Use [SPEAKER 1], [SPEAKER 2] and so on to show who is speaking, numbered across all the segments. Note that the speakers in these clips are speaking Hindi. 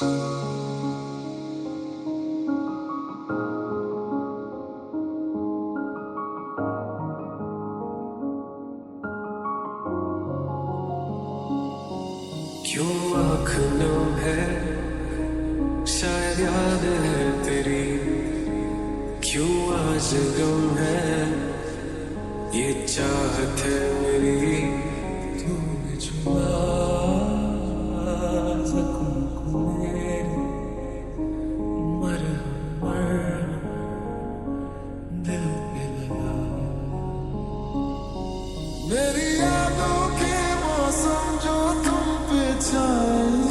[SPEAKER 1] क्यों आँख नम है, शायद याद है तेरी। क्यों आज गम है, ये चाहत है मेरी। तूने छुआ ज़ख्म को मेरे, मरहम दिल पे लगा। मेरी यादों के मौसम जो तुम पे छाए,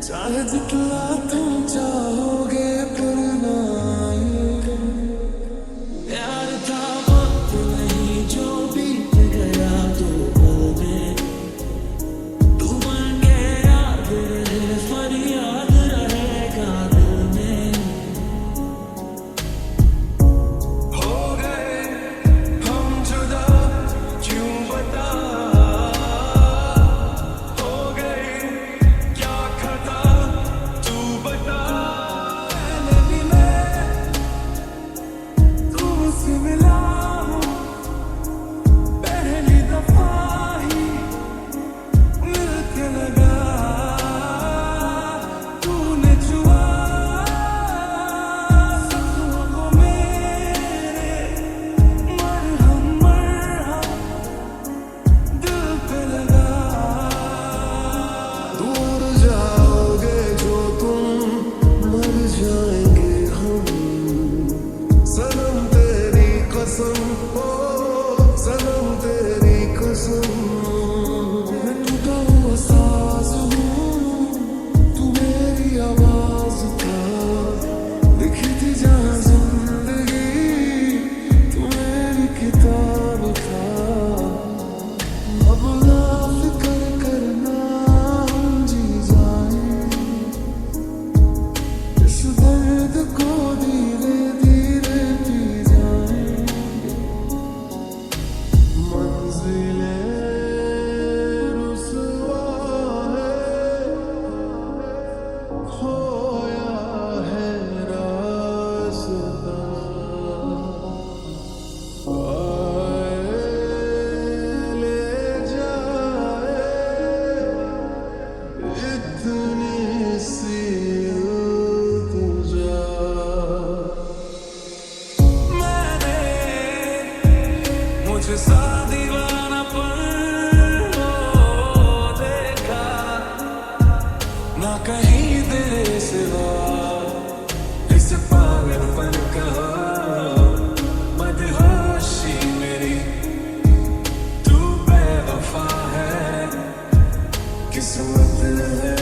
[SPEAKER 1] चाहे जितना तुम चाहोगे फिर ना आए। प्यार था वक्त नहीं जो बीत गया तो पल में, तू बन के याद रहे फरियाद रहेगा दिल में। हो गए हम जुदा क्यों बता, हो गई क्या खता तू बता। पहले भी मैं तुमसे मिला हूँ, पहली दफा ही मिल के लगा। तूने छुआ ज़ख्मों को मेरे, मरहम दिल पे लगा। दूर जाओगे जो तुम, मर जाएंगे हम। सनम तेरी कसम, ओ सनम तेरी कसम। मैं टूटा हुआ साज हूँ, तू मेरी आवाज था। लिखी थी जहाँ जिंदगी, तू मेरी किताब था। अब ना फिक्र करना, हम जी जाएं इस दर्द को धीरे धीरे पी जाएंगे। मंजिलें रुसवा है, खोया है रास्ता। आए ले जाए इतनी सी इल्तिजा। मैंने मुझ सा दीवानापन देखा, ना कहीं तेरे सिवा। इस पागलपन का मदहोशी मेरी, तू बेवफा है, किस्मत है।